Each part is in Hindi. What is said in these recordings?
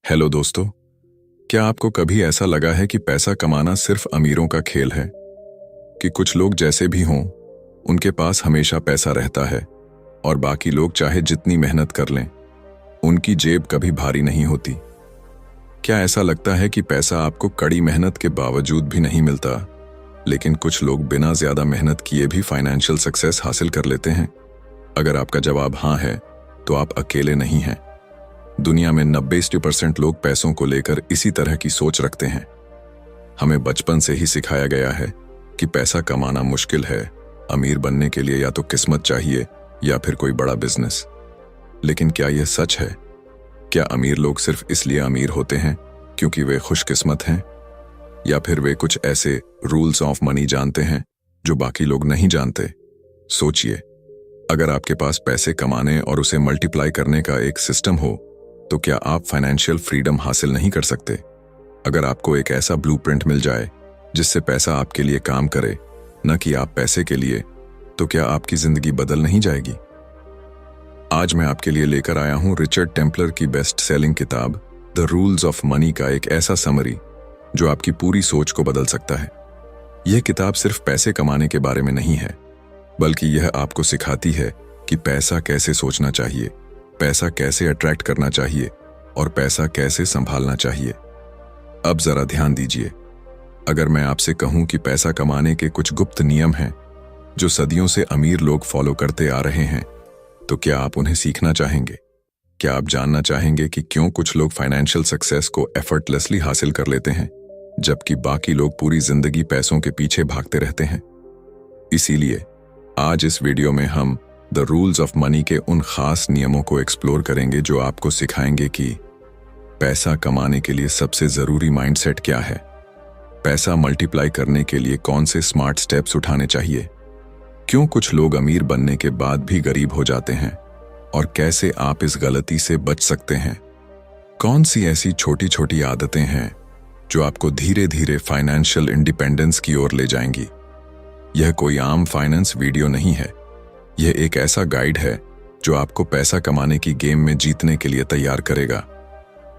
हेलो दोस्तों, क्या आपको कभी ऐसा लगा है कि पैसा कमाना सिर्फ अमीरों का खेल है? कि कुछ लोग जैसे भी हों, उनके पास हमेशा पैसा रहता है और बाकी लोग चाहे जितनी मेहनत कर लें, उनकी जेब कभी भारी नहीं होती। क्या ऐसा लगता है कि पैसा आपको कड़ी मेहनत के बावजूद भी नहीं मिलता, लेकिन कुछ लोग बिना ज्यादा मेहनत किए भी फाइनेंशियल सक्सेस हासिल कर लेते हैं? अगर आपका जवाब हाँ है, तो आप अकेले नहीं हैं। दुनिया में 90% लोग पैसों को लेकर इसी तरह की सोच रखते हैं। हमें बचपन से ही सिखाया गया है कि पैसा कमाना मुश्किल है, अमीर बनने के लिए या तो किस्मत चाहिए या फिर कोई बड़ा बिजनेस। लेकिन क्या यह सच है? क्या अमीर लोग सिर्फ इसलिए अमीर होते हैं क्योंकि वे खुशकिस्मत हैं, या फिर वे कुछ ऐसे रूल्स ऑफ मनी जानते हैं जो बाकी लोग नहीं जानते? सोचिए, अगर आपके पास पैसे कमाने और उसे मल्टीप्लाई करने का एक सिस्टम हो, तो क्या आप फाइनेंशियल फ्रीडम हासिल नहीं कर सकते? अगर आपको एक ऐसा ब्लूप्रिंट मिल जाए जिससे पैसा आपके लिए काम करे, न कि आप पैसे के लिए, तो क्या आपकी जिंदगी बदल नहीं जाएगी? आज मैं आपके लिए लेकर आया हूं रिचर्ड टेम्पलर की बेस्ट सेलिंग किताब द रूल्स ऑफ मनी का एक ऐसा समरी जो आपकी पूरी सोच को बदल सकता है। यह किताब सिर्फ पैसे कमाने के बारे में नहीं है, बल्कि यह आपको सिखाती है कि पैसा कैसे सोचना चाहिए, पैसा कैसे अट्रैक्ट करना चाहिए और पैसा कैसे संभालना चाहिए। अब जरा ध्यान दीजिए, अगर मैं आपसे कहूं कि पैसा कमाने के कुछ गुप्त नियम हैं जो सदियों से अमीर लोग फॉलो करते आ रहे हैं, तो क्या आप उन्हें सीखना चाहेंगे? क्या आप जानना चाहेंगे कि क्यों कुछ लोग फाइनेंशियल सक्सेस को एफर्टलेसली हासिल कर लेते हैं, जबकि बाकी लोग पूरी जिंदगी पैसों के पीछे भागते रहते हैं? इसीलिए आज इस वीडियो में हम द रूल्स ऑफ मनी के उन खास नियमों को एक्सप्लोर करेंगे जो आपको सिखाएंगे कि पैसा कमाने के लिए सबसे जरूरी माइंडसेट क्या है, पैसा मल्टीप्लाई करने के लिए कौन से स्मार्ट स्टेप्स उठाने चाहिए, क्यों कुछ लोग अमीर बनने के बाद भी गरीब हो जाते हैं और कैसे आप इस गलती से बच सकते हैं। कौन सी ऐसी छोटी छोटी आदतें हैं जो आपको धीरे धीरे फाइनेंशियल इंडिपेंडेंस की ओर ले जाएंगी। यह कोई आम फाइनेंस वीडियो नहीं है, यह एक ऐसा गाइड है जो आपको पैसा कमाने की गेम में जीतने के लिए तैयार करेगा।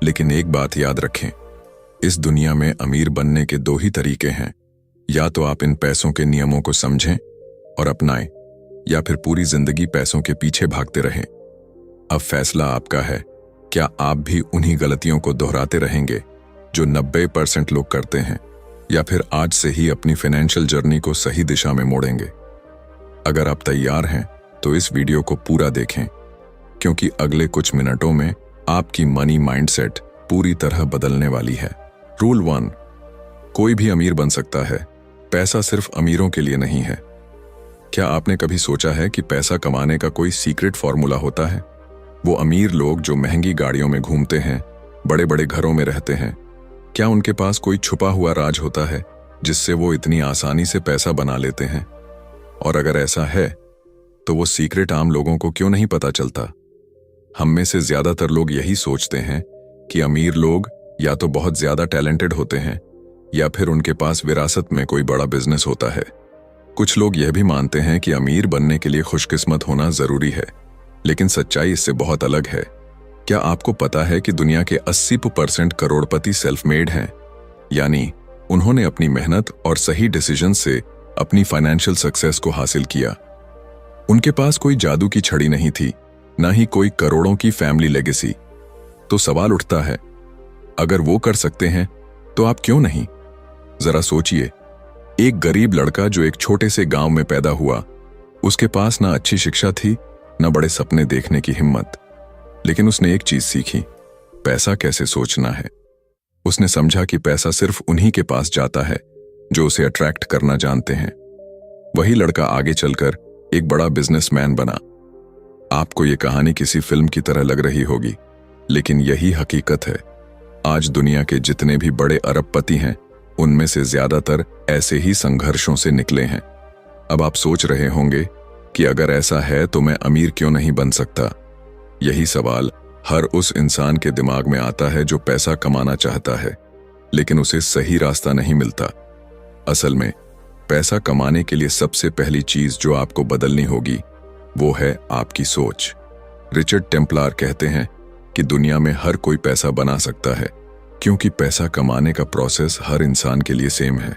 लेकिन एक बात याद रखें, इस दुनिया में अमीर बनने के दो ही तरीके हैं, या तो आप इन पैसों के नियमों को समझें और अपनाएं, या फिर पूरी जिंदगी पैसों के पीछे भागते रहें। अब फैसला आपका है, क्या आप भी उन्हीं गलतियों को दोहराते रहेंगे जो 90% लोग करते हैं, या फिर आज से ही अपनी फाइनेंशियल जर्नी को सही दिशा में मोड़ेंगे? अगर आप तैयार हैं तो इस वीडियो को पूरा देखें, क्योंकि अगले कुछ मिनटों में आपकी मनी माइंडसेट पूरी तरह बदलने वाली है। रूल 1, कोई भी अमीर बन सकता है, पैसा सिर्फ अमीरों के लिए नहीं है। क्या आपने कभी सोचा है कि पैसा कमाने का कोई सीक्रेट फॉर्मूला होता है? वो अमीर लोग जो महंगी गाड़ियों में घूमते हैं, बड़े बड़े घरों में रहते हैं, क्या उनके पास कोई छुपा हुआ राज होता है जिससे वो इतनी आसानी से पैसा बना लेते हैं? और अगर ऐसा है, तो वो सीक्रेट आम लोगों को क्यों नहीं पता चलता? हम में से ज्यादातर लोग यही सोचते हैं कि अमीर लोग या तो बहुत ज्यादा टैलेंटेड होते हैं या फिर उनके पास विरासत में कोई बड़ा बिजनेस होता है। कुछ लोग यह भी मानते हैं कि अमीर बनने के लिए खुशकिस्मत होना जरूरी है, लेकिन सच्चाई इससे बहुत अलग है। क्या आपको पता है कि दुनिया के 80% करोड़पति सेल्फ मेड हैं, यानी उन्होंने अपनी मेहनत और सही डिसीजन से अपनी फाइनेंशियल सक्सेस को हासिल किया। उनके पास कोई जादू की छड़ी नहीं थी, ना ही कोई करोड़ों की फैमिली लेगेसी। तो सवाल उठता है, अगर वो कर सकते हैं तो आप क्यों नहीं? जरा सोचिए, एक गरीब लड़का जो एक छोटे से गांव में पैदा हुआ, उसके पास ना अच्छी शिक्षा थी, ना बड़े सपने देखने की हिम्मत, लेकिन उसने एक चीज सीखी, पैसा कैसे सोचना है। उसने समझा कि पैसा सिर्फ उन्हीं के पास जाता है जो उसे अट्रैक्ट करना जानते हैं। वही लड़का आगे चलकर एक बड़ा बिजनेसमैन बना। आपको यह कहानी किसी फिल्म की तरह लग रही होगी, लेकिन यही हकीकत है। आज दुनिया के जितने भी बड़े अरबपति हैं, उनमें से ज्यादातर ऐसे ही संघर्षों से निकले हैं। अब आप सोच रहे होंगे कि अगर ऐसा है तो मैं अमीर क्यों नहीं बन सकता? यही सवाल हर उस इंसान के दिमाग में आता है जो पैसा कमाना चाहता है, लेकिन उसे सही रास्ता नहीं मिलता। असल में पैसा कमाने के लिए सबसे पहली चीज जो आपको बदलनी होगी, वो है आपकी सोच। रिचर्ड टेम्पलर कहते हैं, कि दुनिया में हर कोई पैसा बना सकता है, क्योंकि पैसा कमाने का प्रोसेस हर इंसान के लिए सेम है।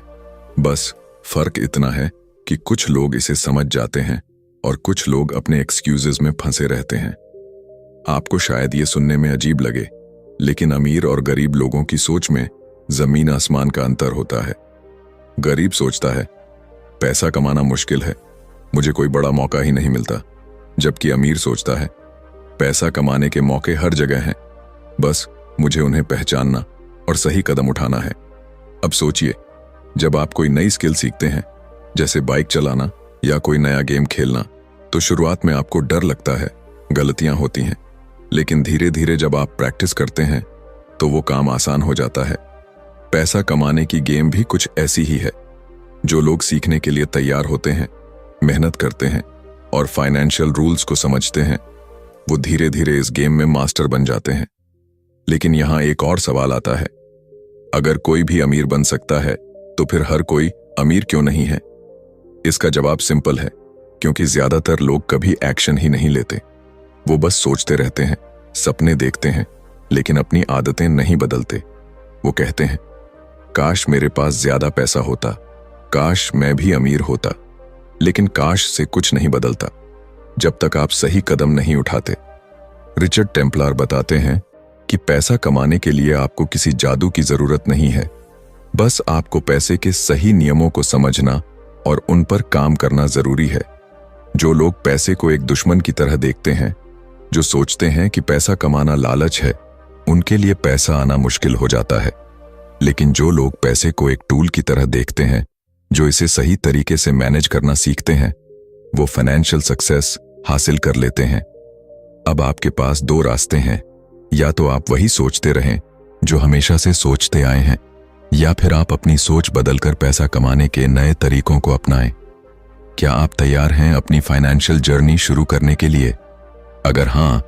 बस फर्क इतना है कि कुछ लोग इसे समझ जाते हैं और कुछ लोग अपने एक्सक्यूजेस में फंसे रहते हैं। आपको शायद ये सुनने में अजीब लगे, लेकिन अमीर और गरीब लोगों की सोच में जमीन आसमान का अंतर होता है। गरीब सोचता है पैसा कमाना मुश्किल है, मुझे कोई बड़ा मौका ही नहीं मिलता, जबकि अमीर सोचता है पैसा कमाने के मौके हर जगह हैं, बस मुझे उन्हें पहचानना और सही कदम उठाना है। अब सोचिए, जब आप कोई नई स्किल सीखते हैं, जैसे बाइक चलाना या कोई नया गेम खेलना, तो शुरुआत में आपको डर लगता है, गलतियां होती हैं, लेकिन धीरे धीरे जब आप प्रैक्टिस करते हैं तो वो काम आसान हो जाता है। पैसा कमाने की गेम भी कुछ ऐसी ही है। जो लोग सीखने के लिए तैयार होते हैं, मेहनत करते हैं और फाइनेंशियल रूल्स को समझते हैं, वो धीरे धीरे इस गेम में मास्टर बन जाते हैं। लेकिन यहां एक और सवाल आता है, अगर कोई भी अमीर बन सकता है तो फिर हर कोई अमीर क्यों नहीं है? इसका जवाब सिंपल है, क्योंकि ज्यादातर लोग कभी एक्शन ही नहीं लेते। वो बस सोचते रहते हैं, सपने देखते हैं, लेकिन अपनी आदतें नहीं बदलते। वो कहते हैं काश मेरे पास ज्यादा पैसा होता, काश मैं भी अमीर होता, लेकिन काश से कुछ नहीं बदलता जब तक आप सही कदम नहीं उठाते। रिचर्ड टेम्पलर बताते हैं कि पैसा कमाने के लिए आपको किसी जादू की जरूरत नहीं है, बस आपको पैसे के सही नियमों को समझना और उन पर काम करना जरूरी है। जो लोग पैसे को एक दुश्मन की तरह देखते हैं, जो सोचते हैं कि पैसा कमाना लालच है, उनके लिए पैसा आना मुश्किल हो जाता है। लेकिन जो लोग पैसे को एक टूल की तरह देखते हैं, जो इसे सही तरीके से मैनेज करना सीखते हैं, वो फाइनेंशियल सक्सेस हासिल कर लेते हैं। अब आपके पास दो रास्ते हैं, या तो आप वही सोचते रहें जो हमेशा से सोचते आए हैं, या फिर आप अपनी सोच बदलकर पैसा कमाने के नए तरीकों को अपनाएं। क्या आप तैयार हैं अपनी फाइनेंशियल जर्नी शुरू करने के लिए? अगर हां,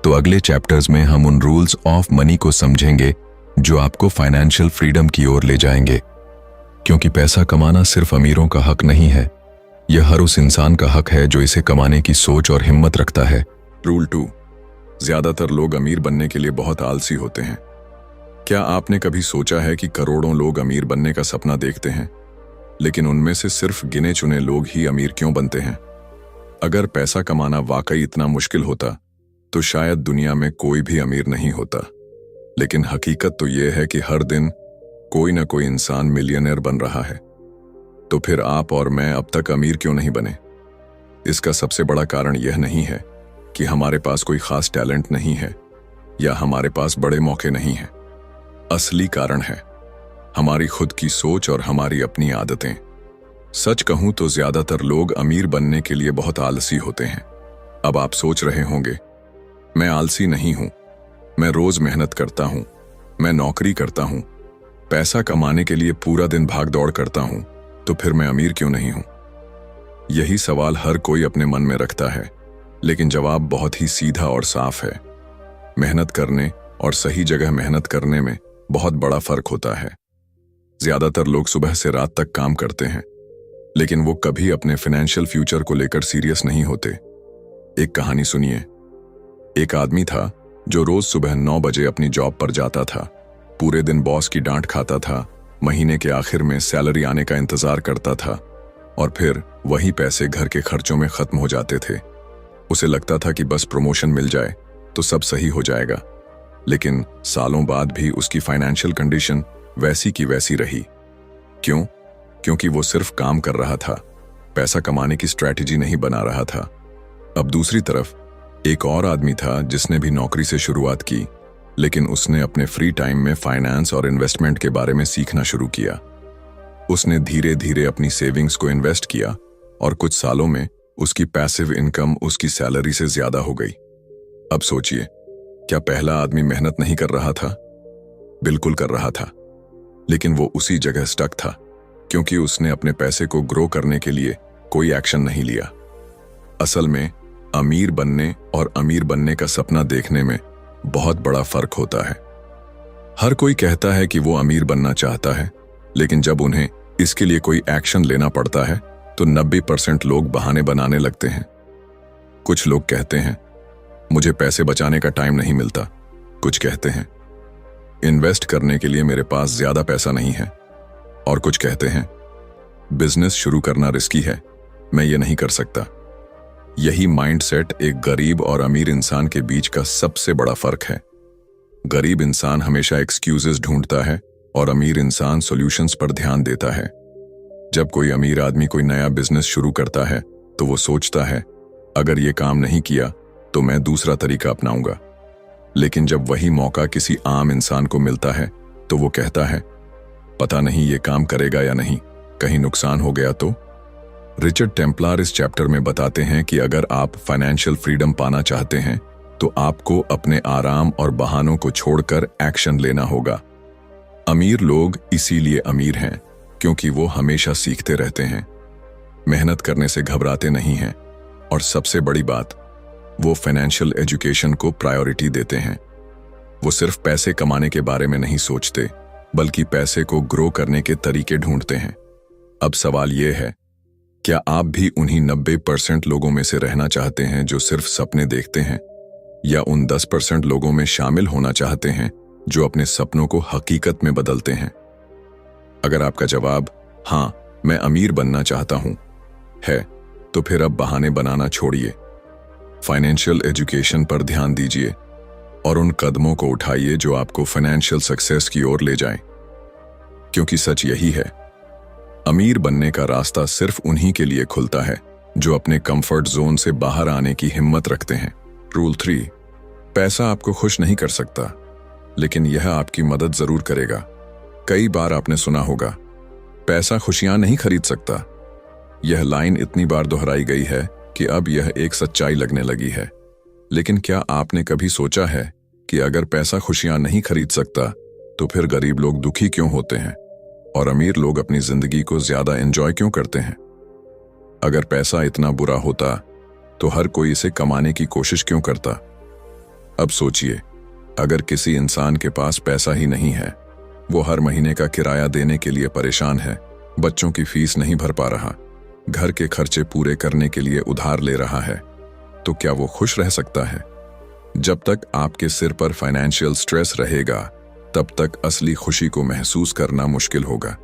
तो अगले चैप्टर्स में हम उन रूल्स ऑफ मनी को समझेंगे जो आपको फाइनेंशियल फ्रीडम की ओर ले जाएंगे। क्योंकि पैसा कमाना सिर्फ अमीरों का हक नहीं है, यह हर उस इंसान का हक है जो इसे कमाने की सोच और हिम्मत रखता है। रूल 2, ज्यादातर लोग अमीर बनने के लिए बहुत आलसी होते हैं। क्या आपने कभी सोचा है कि करोड़ों लोग अमीर बनने का सपना देखते हैं, लेकिन उनमें से सिर्फ गिने चुने लोग ही अमीर क्यों बनते हैं? अगर पैसा कमाना वाकई इतना मुश्किल होता तो शायद दुनिया में कोई भी अमीर नहीं होता। लेकिन हकीकत तो यह है कि हर दिन कोई ना कोई इंसान मिलियनेयर बन रहा है। तो फिर आप और मैं अब तक अमीर क्यों नहीं बने? इसका सबसे बड़ा कारण यह नहीं है कि हमारे पास कोई खास टैलेंट नहीं है या हमारे पास बड़े मौके नहीं हैं। असली कारण है हमारी खुद की सोच और हमारी अपनी आदतें। सच कहूं तो ज्यादातर लोग अमीर बनने के लिए बहुत आलसी होते हैं। अब आप सोच रहे होंगे, मैं आलसी नहीं हूं, मैं रोज मेहनत करता हूं, मैं नौकरी करता हूं, पैसा कमाने के लिए पूरा दिन भाग दौड़ करता हूं, तो फिर मैं अमीर क्यों नहीं हूं? यही सवाल हर कोई अपने मन में रखता है, लेकिन जवाब बहुत ही सीधा और साफ है। मेहनत करने और सही जगह मेहनत करने में बहुत बड़ा फर्क होता है। ज्यादातर लोग सुबह से रात तक काम करते हैं, लेकिन वो कभी अपने फाइनेंशियल फ्यूचर को लेकर सीरियस नहीं होते। एक कहानी सुनिए। एक आदमी था जो रोज सुबह 9 बजे अपनी जॉब पर जाता था, पूरे दिन बॉस की डांट खाता था, महीने के आखिर में सैलरी आने का इंतजार करता था और फिर वही पैसे घर के खर्चों में खत्म हो जाते थे। उसे लगता था कि बस प्रमोशन मिल जाए तो सब सही हो जाएगा, लेकिन सालों बाद भी उसकी फाइनेंशियल कंडीशन वैसी की वैसी रही। क्यों? क्योंकि वो सिर्फ काम कर रहा था, पैसा कमाने की स्ट्रैटेजी नहीं बना रहा था। अब दूसरी तरफ एक और आदमी था जिसने भी नौकरी से शुरुआत की, लेकिन उसने अपने फ्री टाइम में फाइनेंस और इन्वेस्टमेंट के बारे में सीखना शुरू किया। उसने धीरे धीरे अपनी सेविंग्स को इन्वेस्ट किया और कुछ सालों में उसकी पैसिव इनकम उसकी सैलरी से ज्यादा हो गई। अब सोचिए, क्या पहला आदमी मेहनत नहीं कर रहा था? बिल्कुल कर रहा था, लेकिन वो उसी जगह स्टक था क्योंकि उसने अपने पैसे को ग्रो करने के लिए कोई एक्शन नहीं लिया। असल में अमीर बनने और अमीर बनने का सपना देखने में बहुत बड़ा फर्क होता है। हर कोई कहता है कि वो अमीर बनना चाहता है, लेकिन जब उन्हें इसके लिए कोई एक्शन लेना पड़ता है तो 90% लोग बहाने बनाने लगते हैं। कुछ लोग कहते हैं, मुझे पैसे बचाने का टाइम नहीं मिलता, कुछ कहते हैं इन्वेस्ट करने के लिए मेरे पास ज्यादा पैसा नहीं है, और कुछ कहते हैं बिजनेस शुरू करना रिस्की है, मैं ये नहीं कर सकता। यही माइंडसेट एक गरीब और अमीर इंसान के बीच का सबसे बड़ा फर्क है। गरीब इंसान हमेशा एक्सक्यूजेस ढूंढता है और अमीर इंसान सॉल्यूशंस पर ध्यान देता है। जब कोई अमीर आदमी कोई नया बिजनेस शुरू करता है तो वो सोचता है अगर ये काम नहीं किया तो मैं दूसरा तरीका अपनाऊंगा। लेकिन जब वही मौका किसी आम इंसान को मिलता है तो वो कहता है पता नहीं ये काम करेगा या नहीं, कहीं नुकसान हो गया तो। रिचर्ड टेम्पलर इस चैप्टर में बताते हैं कि अगर आप फाइनेंशियल फ्रीडम पाना चाहते हैं तो आपको अपने आराम और बहानों को छोड़कर एक्शन लेना होगा। अमीर लोग इसीलिए अमीर हैं क्योंकि वो हमेशा सीखते रहते हैं, मेहनत करने से घबराते नहीं हैं, और सबसे बड़ी बात, वो फाइनेंशियल एजुकेशन को प्रायोरिटी देते हैं। वो सिर्फ पैसे कमाने के बारे में नहीं सोचते, बल्कि पैसे को ग्रो करने के तरीके ढूंढते हैं। अब सवाल ये है, क्या आप भी उन्हीं 90% लोगों में से रहना चाहते हैं जो सिर्फ सपने देखते हैं, या उन 10% लोगों में शामिल होना चाहते हैं जो अपने सपनों को हकीकत में बदलते हैं? अगर आपका जवाब हाँ, मैं अमीर बनना चाहता हूं है, तो फिर अब बहाने बनाना छोड़िए। फाइनेंशियल एजुकेशन पर ध्यान दीजिए और उन कदमों को उठाइए जो आपको फाइनेंशियल सक्सेस की ओर ले जाएं। क्योंकि सच यही है, अमीर बनने का रास्ता सिर्फ उन्हीं के लिए खुलता है जो अपने कंफर्ट जोन से बाहर आने की हिम्मत रखते हैं। रूल 3, पैसा आपको खुश नहीं कर सकता, लेकिन यह आपकी मदद जरूर करेगा। कई बार आपने सुना होगा, पैसा खुशियां नहीं खरीद सकता। यह लाइन इतनी बार दोहराई गई है कि अब यह एक सच्चाई लगने लगी है। लेकिन क्या आपने कभी सोचा है कि अगर पैसा खुशियां नहीं खरीद सकता तो फिर गरीब लोग दुखी क्यों होते हैं और अमीर लोग अपनी जिंदगी को ज्यादा एंजॉय क्यों करते हैं? अगर पैसा इतना बुरा होता तो हर कोई इसे कमाने की कोशिश क्यों करता? अब सोचिए, अगर किसी इंसान के पास पैसा ही नहीं है, वो हर महीने का किराया देने के लिए परेशान है, बच्चों की फीस नहीं भर पा रहा, घर के खर्चे पूरे करने के लिए उधार ले रहा है, तो क्या वो खुश रह सकता है? जब तक आपके सिर पर फाइनेंशियल स्ट्रेस रहेगा, तब तक असली खुशी को महसूस करना मुश्किल होगा।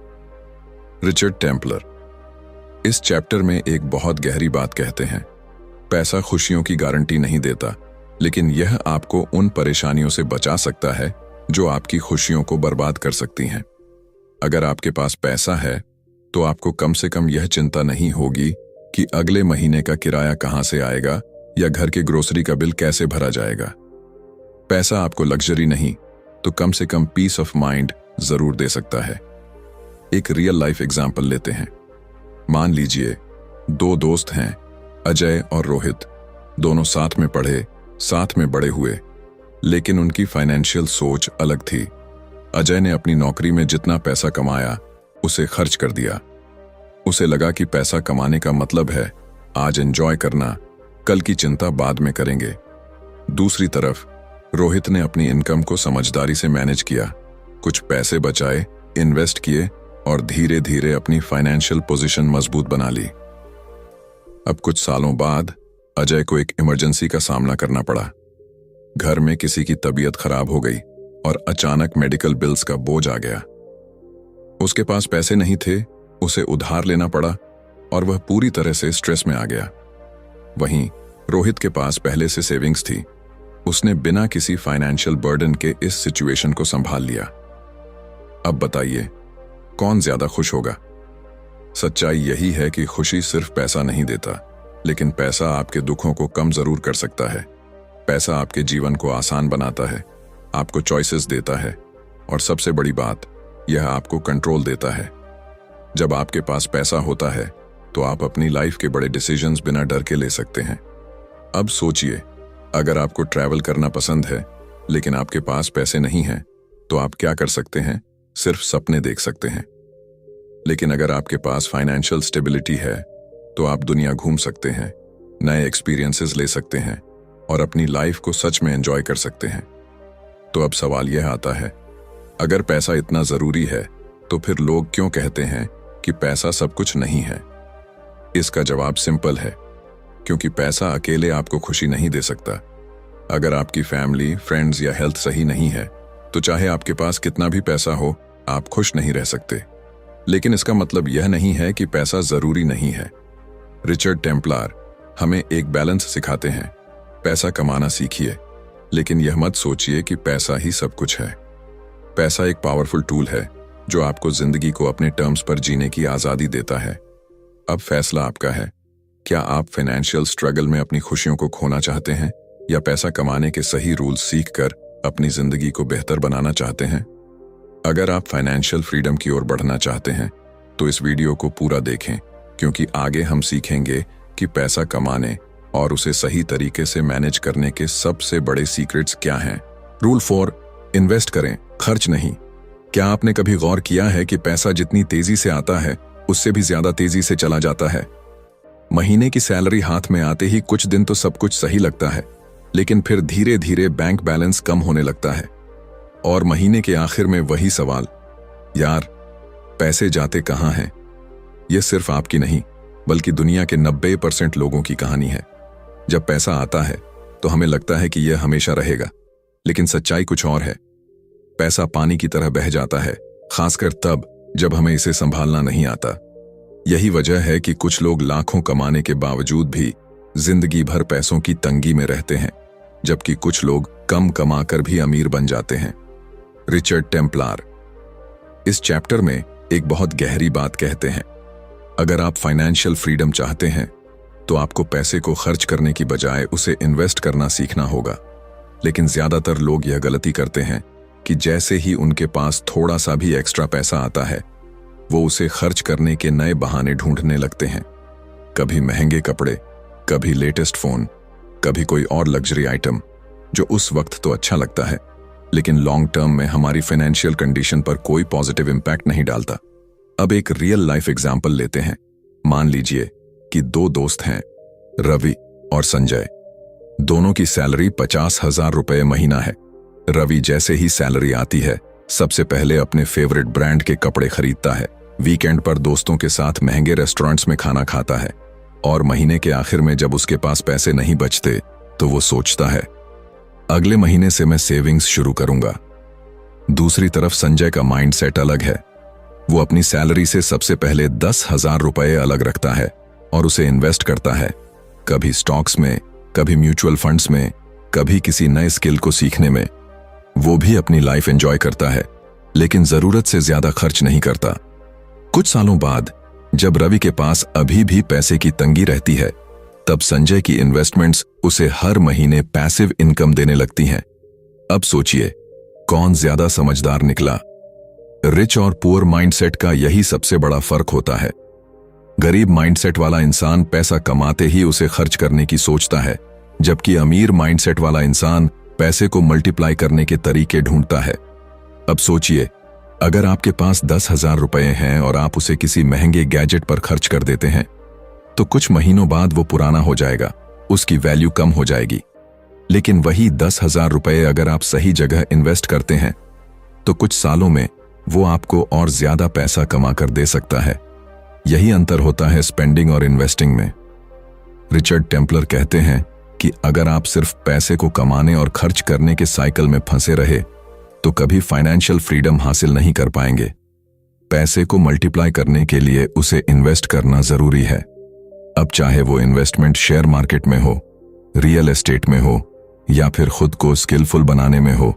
रिचर्ड टेम्पलर इस चैप्टर में एक बहुत गहरी बात कहते हैं, पैसा खुशियों की गारंटी नहीं देता, लेकिन यह आपको उन परेशानियों से बचा सकता है जो आपकी खुशियों को बर्बाद कर सकती हैं। अगर आपके पास पैसा है तो आपको कम से कम यह चिंता नहीं होगी कि अगले महीने का किराया कहां से आएगा या घर के ग्रोसरी का बिल कैसे भरा जाएगा। पैसा आपको लग्जरी नहीं तो कम से कम पीस ऑफ माइंड जरूर दे सकता है। एक रियल लाइफ एग्जाम्पल लेते हैं। मान लीजिए 2 दोस्त हैं, अजय और रोहित। दोनों साथ में पढ़े, साथ में बड़े हुए, लेकिन उनकी फाइनेंशियल सोच अलग थी। अजय ने अपनी नौकरी में जितना पैसा कमाया उसे खर्च कर दिया। उसे लगा कि पैसा कमाने का मतलब है आज एंजॉय करना, कल की चिंता बाद में करेंगे। दूसरी तरफ रोहित ने अपनी इनकम को समझदारी से मैनेज किया, कुछ पैसे बचाए, इन्वेस्ट किए और धीरे धीरे अपनी फाइनेंशियल पोजीशन मजबूत बना ली। अब कुछ सालों बाद अजय को एक इमरजेंसी का सामना करना पड़ा। घर में किसी की तबीयत खराब हो गई और अचानक मेडिकल बिल्स का बोझ आ गया। उसके पास पैसे नहीं थे, उसे उधार लेना पड़ा और वह पूरी तरह से स्ट्रेस में आ गया। वहीं रोहित के पास पहले से सेविंग्स थी। उसने बिना किसी फाइनेंशियल बर्डन के इस सिचुएशन को संभाल लिया। अब बताइए, कौन ज्यादा खुश होगा? सच्चाई यही है कि खुशी सिर्फ पैसा नहीं देता, लेकिन पैसा आपके दुखों को कम जरूर कर सकता है। पैसा आपके जीवन को आसान बनाता है, आपको चॉइसेस देता है, और सबसे बड़ी बात, यह आपको कंट्रोल देता है। जब आपके पास पैसा होता है तो आप अपनी लाइफ के बड़े डिसीजंस बिना डर के ले सकते हैं। अब सोचिए, अगर आपको ट्रैवल करना पसंद है लेकिन आपके पास पैसे नहीं हैं, तो आप क्या कर सकते हैं? सिर्फ सपने देख सकते हैं। लेकिन अगर आपके पास फाइनेंशियल स्टेबिलिटी है तो आप दुनिया घूम सकते हैं, नए एक्सपीरियंसेस ले सकते हैं और अपनी लाइफ को सच में एंजॉय कर सकते हैं। तो अब सवाल यह आता है, अगर पैसा इतना जरूरी है तो फिर लोग क्यों कहते हैं कि पैसा सब कुछ नहीं है? इसका जवाब सिंपल है, क्योंकि पैसा अकेले आपको खुशी नहीं दे सकता। अगर आपकी फैमिली, फ्रेंड्स या हेल्थ सही नहीं है तो चाहे आपके पास कितना भी पैसा हो, आप खुश नहीं रह सकते। लेकिन इसका मतलब यह नहीं है कि पैसा जरूरी नहीं है। रिचर्ड टेम्पलर हमें एक बैलेंस सिखाते हैं। पैसा कमाना सीखिए, लेकिन यह मत सोचिए कि पैसा ही सब कुछ है। पैसा एक पावरफुल टूल है जो आपको जिंदगी को अपने टर्म्स पर जीने की आजादी देता है। अब फैसला आपका है। क्या आप फाइनेंशियल स्ट्रगल में अपनी खुशियों को खोना चाहते हैं या पैसा कमाने के सही रूल्स सीखकर अपनी जिंदगी को बेहतर बनाना चाहते हैं? अगर आप फाइनेंशियल फ्रीडम की ओर बढ़ना चाहते हैं तो इस वीडियो को पूरा देखें, क्योंकि आगे हम सीखेंगे कि पैसा कमाने और उसे सही तरीके से मैनेज करने के सबसे बड़े सीक्रेट्स क्या हैं। रूल 4, इन्वेस्ट करें, खर्च नहीं। क्या आपने कभी गौर किया है कि पैसा जितनी तेजी से आता है उससे भी ज्यादा तेजी से चला जाता है? महीने की सैलरी हाथ में आते ही कुछ दिन तो सब कुछ सही लगता है, लेकिन फिर धीरे धीरे बैंक बैलेंस कम होने लगता है और महीने के आखिर में वही सवाल, यार पैसे जाते कहां हैं? यह सिर्फ आपकी नहीं बल्कि दुनिया के 90% लोगों की कहानी है। जब पैसा आता है तो हमें लगता है कि यह हमेशा रहेगा, लेकिन सच्चाई कुछ और है। पैसा पानी की तरह बह जाता है, खासकर तब जब हमें इसे संभालना नहीं आता। यही वजह है कि कुछ लोग लाखों कमाने के बावजूद भी जिंदगी भर पैसों की तंगी में रहते हैं, जबकि कुछ लोग कम कमाकर भी अमीर बन जाते हैं। रिचर्ड टेम्पलर इस चैप्टर में एक बहुत गहरी बात कहते हैं। अगर आप फाइनेंशियल फ्रीडम चाहते हैं तो आपको पैसे को खर्च करने की बजाय उसे इन्वेस्ट करना सीखना होगा। लेकिन ज्यादातर लोग यह गलती करते हैं कि जैसे ही उनके पास थोड़ा सा भी एक्स्ट्रा पैसा आता है, वो उसे खर्च करने के नए बहाने ढूंढने लगते हैं। कभी महंगे कपड़े, कभी लेटेस्ट फोन, कभी कोई और लग्जरी आइटम जो उस वक्त तो अच्छा लगता है, लेकिन लॉन्ग टर्म में हमारी फाइनेंशियल कंडीशन पर कोई पॉजिटिव इंपैक्ट नहीं डालता। अब एक रियल लाइफ एग्जाम्पल लेते हैं। मान लीजिए कि 2 दोस्त हैं, रवि और संजय। दोनों की सैलरी 50,000 रुपए महीना है। रवि जैसे ही सैलरी आती है सबसे पहले अपने फेवरेट ब्रांड के कपड़े खरीदता है, वीकेंड पर दोस्तों के साथ महंगे रेस्टोरेंट्स में खाना खाता है, और महीने के आखिर में जब उसके पास पैसे नहीं बचते तो वो सोचता है, अगले महीने से मैं सेविंग्स शुरू करूंगा। दूसरी तरफ संजय का माइंडसेट अलग है। वो अपनी सैलरी से सबसे पहले 10,000 रुपए अलग रखता है और उसे इन्वेस्ट करता है, कभी स्टॉक्स में, कभी म्यूचुअल फंड्स में, कभी किसी नए स्किल को सीखने में। वो भी अपनी लाइफ एंजॉय करता है, लेकिन जरूरत से ज्यादा खर्च नहीं करता। कुछ सालों बाद जब रवि के पास अभी भी पैसे की तंगी रहती है, तब संजय की इन्वेस्टमेंट्स उसे हर महीने पैसिव इनकम देने लगती हैं। अब सोचिए, कौन ज्यादा समझदार निकला? रिच और पुअर माइंडसेट का यही सबसे बड़ा फर्क होता है। गरीब माइंडसेट वाला इंसान पैसा कमाते ही उसे खर्च करने की सोचता है, जबकि अमीर माइंडसेट वाला इंसान पैसे को मल्टीप्लाई करने के तरीके ढूंढता है। अब सोचिए, अगर आपके पास 10,000 रुपए हैं और आप उसे किसी महंगे गैजेट पर खर्च कर देते हैं, तो कुछ महीनों बाद वो पुराना हो जाएगा, उसकी वैल्यू कम हो जाएगी। लेकिन वही 10,000 रुपए अगर आप सही जगह इन्वेस्ट करते हैं, तो कुछ सालों में वो आपको और ज्यादा पैसा कमा कर दे सकता है। यही अंतर होता है स्पेंडिंग और इन्वेस्टिंग में। रिचर्ड टेम्पलर कहते हैं कि अगर आप सिर्फ पैसे को कमाने और खर्च करने के साइकिल में फंसे रहे तो कभी फाइनेंशियल फ्रीडम हासिल नहीं कर पाएंगे। पैसे को मल्टीप्लाई करने के लिए उसे इन्वेस्ट करना जरूरी है। अब चाहे वो इन्वेस्टमेंट शेयर मार्केट में हो, रियल एस्टेट में हो या फिर खुद को स्किलफुल बनाने में हो,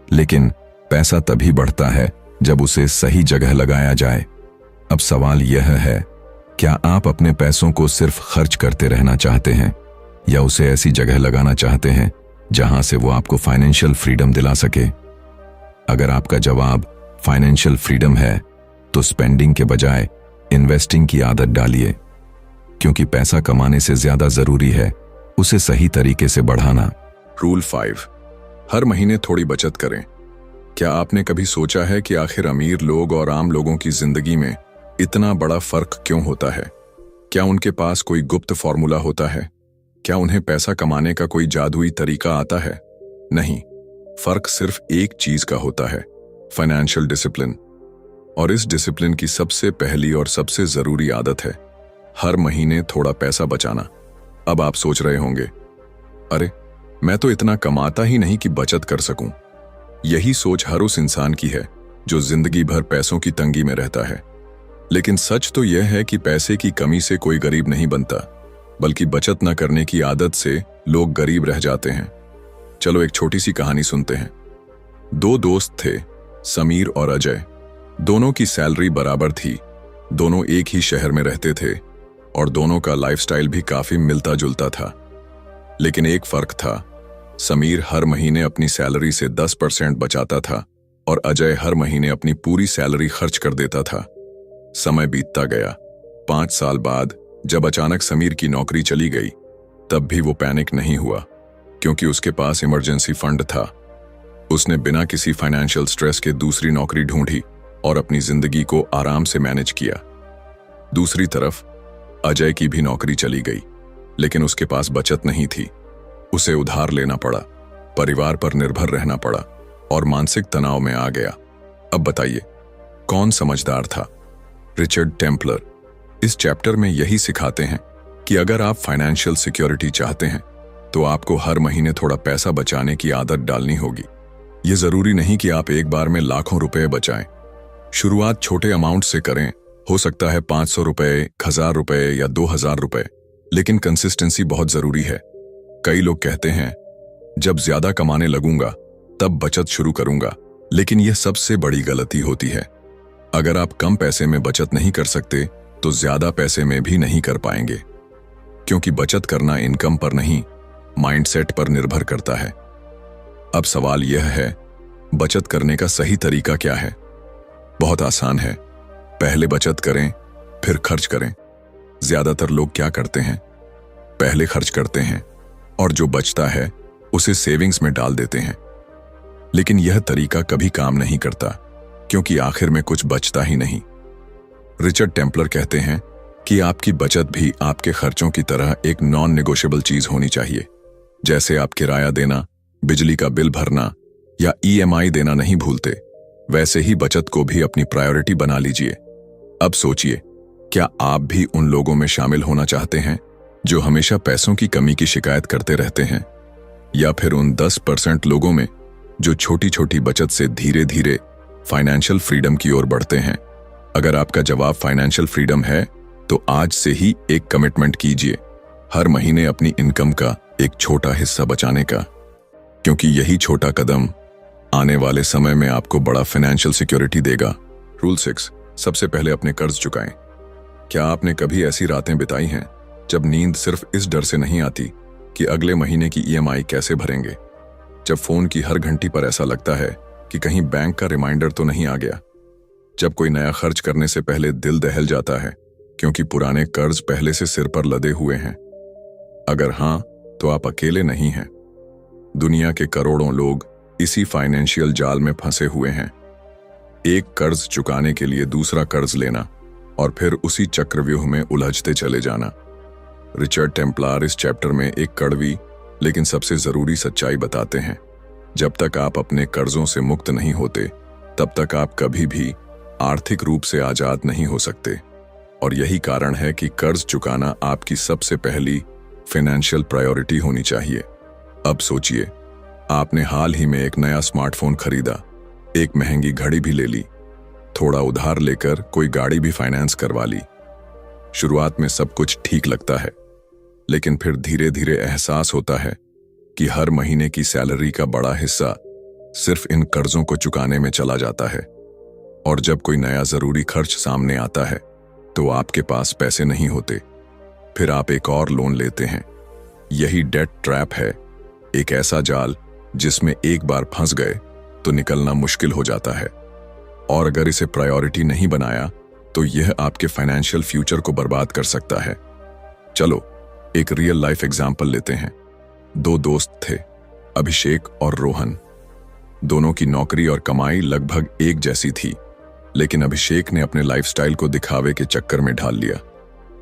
लेकिन पैसा तभी बढ़ता है जब उसे सही जगह लगाया जाए। अब सवाल यह है, क्या आप अपने पैसों को सिर्फ खर्च करते रहना चाहते हैं या उसे ऐसी जगह लगाना चाहते हैं जहां से वो आपको फाइनेंशियल फ्रीडम दिला सके? अगर आपका जवाब फाइनेंशियल फ्रीडम है तो स्पेंडिंग के बजाय इन्वेस्टिंग की आदत डालिए, क्योंकि पैसा कमाने से ज्यादा जरूरी है उसे सही तरीके से बढ़ाना। रूल 5, हर महीने थोड़ी बचत करें। क्या आपने कभी सोचा है कि आखिर अमीर लोग और आम लोगों की जिंदगी में इतना बड़ा फर्क क्यों होता है? क्या उनके पास कोई गुप्त फॉर्मूला होता है? क्या उन्हें पैसा कमाने का कोई जादुई तरीका आता है? नहीं, फर्क सिर्फ एक चीज का होता है, फाइनेंशियल डिसिप्लिन। और इस डिसिप्लिन की सबसे पहली और सबसे जरूरी आदत है हर महीने थोड़ा पैसा बचाना। अब आप सोच रहे होंगे, अरे मैं तो इतना कमाता ही नहीं कि बचत कर सकूं। यही सोच हर उस इंसान की है जो जिंदगी भर पैसों की तंगी में रहता है। लेकिन सच तो यह है कि पैसे की कमी से कोई गरीब नहीं बनता, बल्कि बचत न करने की आदत से लोग गरीब रह जाते हैं। चलो एक छोटी सी कहानी सुनते हैं। दो दोस्त थे, समीर और अजय। दोनों की सैलरी बराबर थी, दोनों एक ही शहर में रहते थे और दोनों का लाइफस्टाइल भी काफी मिलता जुलता था। लेकिन एक फर्क था, समीर हर महीने अपनी सैलरी से 10% बचाता था और अजय हर महीने अपनी पूरी सैलरी खर्च कर देता था। समय बीतता गया। 5 साल बाद जब अचानक समीर की नौकरी चली गई, तब भी वो पैनिक नहीं हुआ, क्योंकि उसके पास इमरजेंसी फंड था। उसने बिना किसी फाइनेंशियल स्ट्रेस के दूसरी नौकरी ढूंढी और अपनी जिंदगी को आराम से मैनेज किया। दूसरी तरफ अजय की भी नौकरी चली गई, लेकिन उसके पास बचत नहीं थी। उसे उधार लेना पड़ा, परिवार पर निर्भर रहना पड़ा और मानसिक तनाव में आ गया। अब बताइए, कौन समझदार था? रिचर्ड टेम्पलर इस चैप्टर में यही सिखाते हैं कि अगर आप फाइनेंशियल सिक्योरिटी चाहते हैं तो आपको हर महीने थोड़ा पैसा बचाने की आदत डालनी होगी। यह जरूरी नहीं कि आप एक बार में लाखों रुपए बचाएं। शुरुआत छोटे अमाउंट से करें, हो सकता है 500 रुपए, 1000 रुपए या 2000 रुपए, लेकिन कंसिस्टेंसी बहुत जरूरी है। कई लोग कहते हैं जब ज्यादा कमाने लगूंगा तब बचत शुरू करूंगा, लेकिन यह सबसे बड़ी गलती होती है। अगर आप कम पैसे में बचत नहीं कर सकते तो ज्यादा पैसे में भी नहीं कर पाएंगे, क्योंकि बचत करना इनकम पर नहीं, माइंडसेट पर निर्भर करता है। अब सवाल यह है, बचत करने का सही तरीका क्या है? बहुत आसान है। पहले बचत करें, फिर खर्च करें। ज्यादातर लोग क्या करते हैं, पहले खर्च करते हैं और जो बचता है उसे सेविंग्स में डाल देते हैं। लेकिन यह तरीका कभी काम नहीं करता, क्योंकि आखिर में कुछ बचता ही नहीं। रिचर्ड टेम्पलर कहते हैं कि आपकी बचत भी आपके खर्चों की तरह एक नॉन नेगोशिएबल चीज होनी चाहिए। जैसे आप किराया देना, बिजली का बिल भरना या ईएमआई देना नहीं भूलते, वैसे ही बचत को भी अपनी प्रायोरिटी बना लीजिए। अब सोचिए, क्या आप भी उन लोगों में शामिल होना चाहते हैं जो हमेशा पैसों की कमी की शिकायत करते रहते हैं, या फिर उन 10% लोगों में जो छोटी छोटी बचत से धीरे धीरे फाइनेंशियल फ्रीडम की ओर बढ़ते हैं? अगर आपका जवाब फाइनेंशियल फ्रीडम है तो आज से ही एक कमिटमेंट कीजिए, हर महीने अपनी इनकम का एक छोटा हिस्सा बचाने का, क्योंकि यही छोटा कदम आने वाले समय में आपको बड़ा फाइनेंशियल सिक्योरिटी देगा। रूल 6, सबसे पहले अपने कर्ज चुकाएं। क्या आपने कभी ऐसी रातें बिताई हैं जब नींद सिर्फ इस डर से नहीं आती कि अगले महीने की ईएमआई कैसे भरेंगे? जब फोन की हर घंटी पर ऐसा लगता है कि कहीं बैंक का रिमाइंडर तो नहीं आ गया? जब कोई नया खर्च करने से पहले दिल दहल जाता है क्योंकि पुराने कर्ज पहले से सिर पर लदे हुए हैं? अगर हां, तो आप अकेले नहीं हैं। दुनिया के करोड़ों लोग इसी फाइनेंशियल जाल में फंसे हुए हैं। एक कर्ज चुकाने के लिए दूसरा कर्ज लेना और फिर उसी चक्रव्यूह में उलझते चले जाना। रिचर्ड टेम्पलर इस चैप्टर में एक कड़वी लेकिन सबसे जरूरी सच्चाई बताते हैं। जब तक आप अपने कर्जों से मुक्त नहीं होते, तब तक आप कभी भी आर्थिक रूप से आजाद नहीं हो सकते। और यही कारण है कि कर्ज चुकाना आपकी सबसे पहली फाइनेंशियल प्रायोरिटी होनी चाहिए। अब सोचिए, आपने हाल ही में एक नया स्मार्टफोन खरीदा, एक महंगी घड़ी भी ले ली, थोड़ा उधार लेकर कोई गाड़ी भी फाइनेंस करवा ली। शुरुआत में सब कुछ ठीक लगता है, लेकिन फिर धीरे धीरे एहसास होता है कि हर महीने की सैलरी का बड़ा हिस्सा सिर्फ इन कर्जों को चुकाने में चला जाता है। और जब कोई नया जरूरी खर्च सामने आता है तो आपके पास पैसे नहीं होते। फिर आप एक और लोन लेते हैं। यही डेट ट्रैप है, एक ऐसा जाल जिसमें एक बार फंस गए तो निकलना मुश्किल हो जाता है। और अगर इसे प्रायोरिटी नहीं बनाया तो यह आपके फाइनेंशियल फ्यूचर को बर्बाद कर सकता है। चलो एक रियल लाइफ एग्जाम्पल लेते हैं। दो दोस्त थे, अभिषेक और रोहन। दोनों की नौकरी और कमाई लगभग एक जैसी थी, लेकिन अभिषेक ने अपने लाइफस्टाइल को दिखावे के चक्कर में ढाल लिया।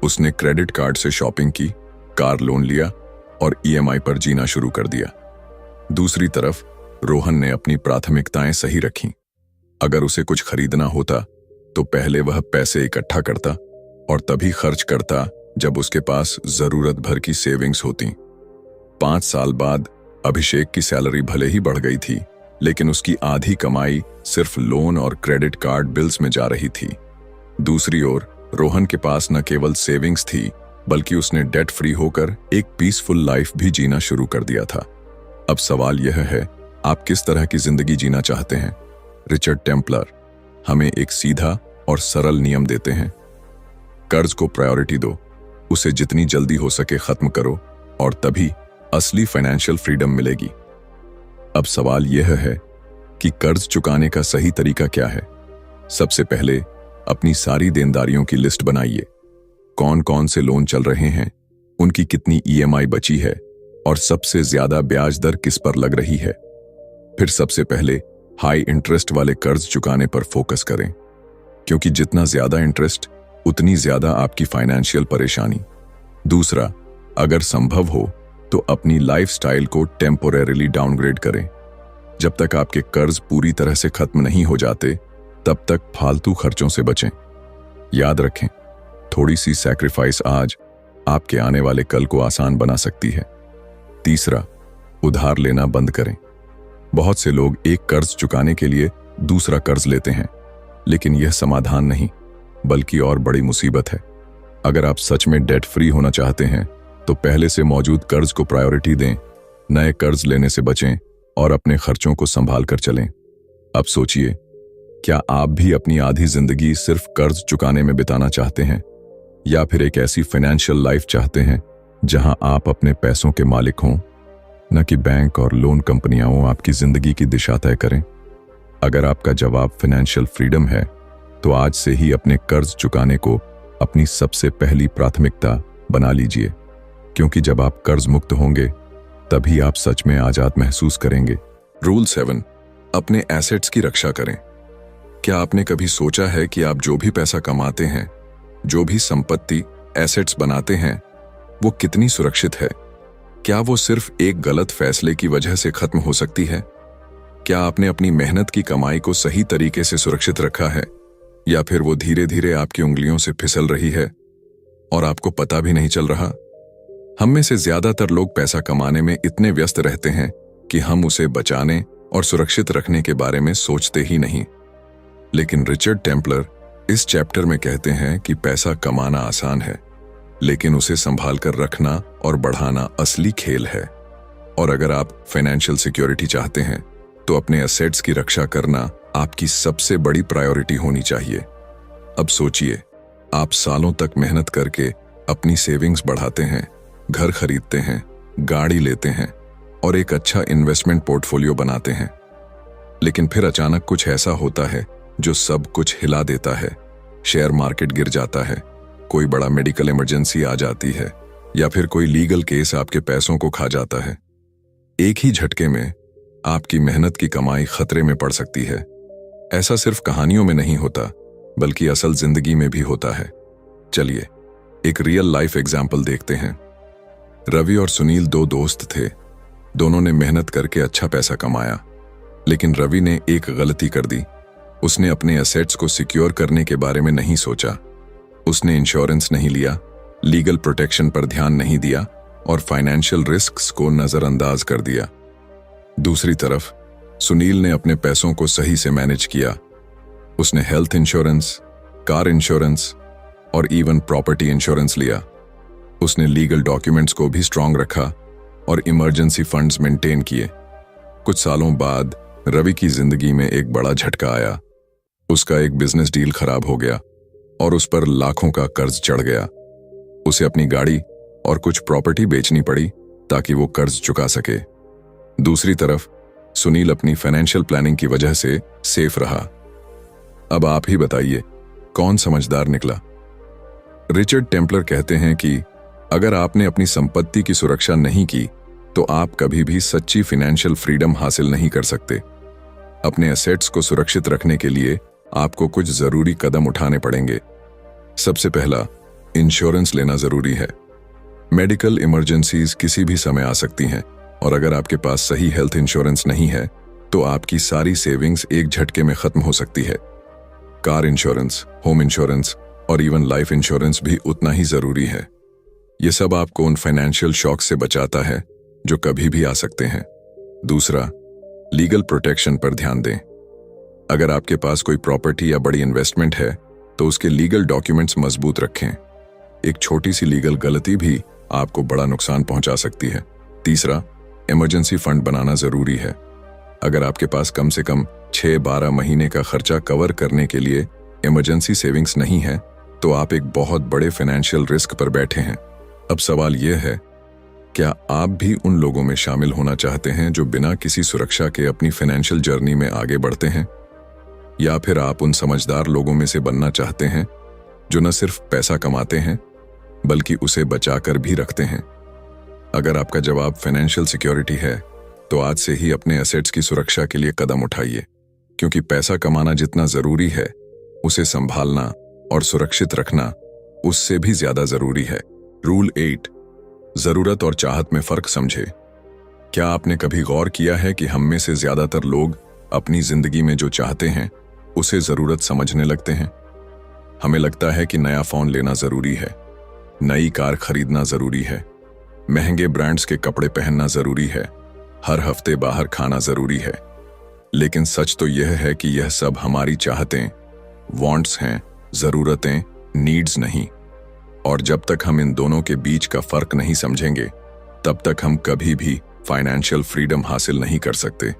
उसने क्रेडिट कार्ड से शॉपिंग की, कार लोन लिया और ईएमआई पर जीना शुरू कर दिया। दूसरी तरफ रोहन ने अपनी प्राथमिकताएं सही रखीं। अगर उसे कुछ खरीदना होता तो पहले वह पैसे इकट्ठा करता और तभी खर्च करता जब उसके पास जरूरत भर की सेविंग्स होती। 5 साल बाद अभिषेक की सैलरी भले ही बढ़ गई थी, लेकिन उसकी आधी कमाई सिर्फ लोन और क्रेडिट कार्ड बिल्स में जा रही थी। दूसरी ओर रोहन के पास न केवल सेविंग्स थी, बल्कि उसने डेट फ्री होकर एक पीसफुल लाइफ भी जीना शुरू कर दिया था। अब सवाल यह है, आप किस तरह की जिंदगी जीना चाहते हैं? रिचर्ड टेम्पलर हमें एक सीधा और सरल नियम देते हैं। कर्ज को प्रायोरिटी दो, उसे जितनी जल्दी हो सके खत्म करो, और तभी असली फाइनेंशियल फ्रीडम मिलेगी। अब सवाल यह है कि कर्ज चुकाने का सही तरीका क्या है। सबसे पहले अपनी सारी देनदारियों की लिस्ट बनाइए। कौन कौन से लोन चल रहे हैं, उनकी कितनी ईएमआई बची है और सबसे ज्यादा ब्याज दर किस पर लग रही है। फिर सबसे पहले हाई इंटरेस्ट वाले कर्ज चुकाने पर फोकस करें, क्योंकि जितना ज्यादा इंटरेस्ट उतनी ज्यादा आपकी फाइनेंशियल परेशानी। दूसरा, अगर संभव हो तो अपनी लाइफस्टाइल को टेम्पोरेरीली डाउनग्रेड करें। जब तक आपके कर्ज पूरी तरह से खत्म नहीं हो जाते, तब तक फालतू खर्चों से बचें। याद रखें, थोड़ी सी सैक्रिफाइस आज आपके आने वाले कल को आसान बना सकती है। तीसरा, उधार लेना बंद करें। बहुत से लोग एक कर्ज चुकाने के लिए दूसरा कर्ज लेते हैं, लेकिन यह समाधान नहीं, बल्कि और बड़ी मुसीबत है। अगर आप सच में डेट फ्री होना चाहते हैं, तो पहले से मौजूद कर्ज को प्रायोरिटी दें, नए कर्ज लेने से बचें और अपने खर्चों को संभाल कर चलें। अब सोचिए, क्या आप भी अपनी आधी जिंदगी सिर्फ कर्ज चुकाने में बिताना चाहते हैं, या फिर एक ऐसी फाइनेंशियल लाइफ चाहते हैं जहां आप अपने पैसों के मालिक हों, न कि बैंक और लोन कंपनियां आपकी जिंदगी की दिशा तय करें? अगर आपका जवाब फाइनेंशियल फ्रीडम है, तो आज से ही अपने कर्ज चुकाने को अपनी सबसे पहली प्राथमिकता बना लीजिए, क्योंकि जब आप कर्ज मुक्त होंगे, तभी आप सच में आजाद महसूस करेंगे। रूल 7, अपने एसेट्स की रक्षा करें। क्या आपने कभी सोचा है कि आप जो भी पैसा कमाते हैं, जो भी संपत्ति एसेट्स बनाते हैं, वो कितनी सुरक्षित है? क्या वो सिर्फ एक गलत फैसले की वजह से खत्म हो सकती है? क्या आपने अपनी मेहनत की कमाई को सही तरीके से सुरक्षित रखा है, या फिर वो धीरे धीरे आपकी उंगलियों से फिसल रही है और आपको पता भी नहीं चल रहा? हम में से ज्यादातर लोग पैसा कमाने में इतने व्यस्त रहते हैं कि हम उसे बचाने और सुरक्षित रखने के बारे में सोचते ही नहीं। लेकिन रिचर्ड टेम्पलर इस चैप्टर में कहते हैं कि पैसा कमाना आसान है, लेकिन उसे संभाल कर रखना और बढ़ाना असली खेल है। और अगर आप फाइनेंशियल सिक्योरिटी चाहते हैं, तो अपने एसेट्स की रक्षा करना आपकी सबसे बड़ी प्रायोरिटी होनी चाहिए। अब सोचिए, आप सालों तक मेहनत करके अपनी सेविंग्स बढ़ाते हैं, घर खरीदते हैं, गाड़ी लेते हैं और एक अच्छा इन्वेस्टमेंट पोर्टफोलियो बनाते हैं, लेकिन फिर अचानक कुछ ऐसा होता है जो सब कुछ हिला देता है। शेयर मार्केट गिर जाता है, कोई बड़ा मेडिकल इमरजेंसी आ जाती है, या फिर कोई लीगल केस आपके पैसों को खा जाता है। एक ही झटके में आपकी मेहनत की कमाई खतरे में पड़ सकती है। ऐसा सिर्फ कहानियों में नहीं होता, बल्कि असल जिंदगी में भी होता है। चलिए एक रियल लाइफ एग्जाम्पल देखते हैं। रवि और सुनील दो दोस्त थे। दोनों ने मेहनत करके अच्छा पैसा कमाया, लेकिन रवि ने एक गलती कर दी। उसने अपने एसेट्स को सिक्योर करने के बारे में नहीं सोचा। उसने इंश्योरेंस नहीं लिया, लीगल प्रोटेक्शन पर ध्यान नहीं दिया और फाइनेंशियल रिस्क्स को नजरअंदाज कर दिया। दूसरी तरफ सुनील ने अपने पैसों को सही से मैनेज किया। उसने हेल्थ इंश्योरेंस, कार इंश्योरेंस और इवन प्रॉपर्टी इंश्योरेंस लिया। उसने लीगल डॉक्यूमेंट्स को भी स्ट्रांग रखा और इमरजेंसी फंड्स मेंटेन किए। कुछ सालों बाद रवि की जिंदगी में एक बड़ा झटका आया। उसका एक बिजनेस डील खराब हो गया और उस पर लाखों का कर्ज चढ़ गया। उसे अपनी गाड़ी और कुछ प्रॉपर्टी बेचनी पड़ी ताकि वो कर्ज चुका सके। दूसरी तरफ सुनील अपनी फाइनेंशियल प्लानिंग की वजह से सेफ रहा। अब आप ही बताइए, कौन समझदार निकला? रिचर्ड टेम्पलर कहते हैं कि अगर आपने अपनी संपत्ति की सुरक्षा नहीं की, तो आप कभी भी सच्ची फाइनेंशियल फ्रीडम हासिल नहीं कर सकते। अपने एसेट्स को सुरक्षित रखने के लिए आपको कुछ जरूरी कदम उठाने पड़ेंगे। सबसे पहला, इंश्योरेंस लेना जरूरी है। मेडिकल इमरजेंसीज किसी भी समय आ सकती हैं, और अगर आपके पास सही हेल्थ इंश्योरेंस नहीं है, तो आपकी सारी सेविंग्स एक झटके में खत्म हो सकती है। कार इंश्योरेंस, होम इंश्योरेंस और इवन लाइफ इंश्योरेंस भी उतना ही जरूरी है। ये सब आपको उन फाइनेंशियल शॉक से बचाता है जो कभी भी आ सकते हैं। दूसरा, लीगल प्रोटेक्शन पर ध्यान दें। अगर आपके पास कोई प्रॉपर्टी या बड़ी इन्वेस्टमेंट है तो उसके लीगल डॉक्यूमेंट्स मजबूत रखें। एक छोटी सी लीगल गलती भी आपको बड़ा नुकसान पहुंचा सकती है। तीसरा, इमरजेंसी फंड बनाना जरूरी है। अगर आपके पास कम से कम 6-12 महीने का खर्चा कवर करने के लिए इमरजेंसी सेविंग्स नहीं है तो आप एक बहुत बड़े फाइनेंशियल रिस्क पर बैठे हैं। अब सवाल यह है, क्या आप भी उन लोगों में शामिल होना चाहते हैं जो बिना किसी सुरक्षा के अपनी फाइनेंशियल जर्नी में आगे बढ़ते हैं, या फिर आप उन समझदार लोगों में से बनना चाहते हैं जो न सिर्फ पैसा कमाते हैं बल्कि उसे बचाकर भी रखते हैं? अगर आपका जवाब फाइनेंशियल सिक्योरिटी है तो आज से ही अपने एसेट्स की सुरक्षा के लिए कदम उठाइए, क्योंकि पैसा कमाना जितना जरूरी है उसे संभालना और सुरक्षित रखना उससे भी ज्यादा जरूरी है। रूल 8, जरूरत और चाहत में फर्क समझे। क्या आपने कभी गौर किया है कि हम में से ज्यादातर लोग अपनी जिंदगी में जो चाहते हैं उसे जरूरत समझने लगते हैं? हमें लगता है कि नया फोन लेना जरूरी है, नई कार खरीदना जरूरी है, महंगे ब्रांड्स के कपड़े पहनना जरूरी है, हर हफ्ते बाहर खाना जरूरी है। लेकिन सच तो यह है कि यह सब हमारी चाहतें, वांट्स हैं, जरूरतें, नीड्स नहीं। और जब तक हम इन दोनों के बीच का फर्क नहीं समझेंगे तब तक हम कभी भी फाइनेंशियल फ्रीडम हासिल नहीं कर सकते।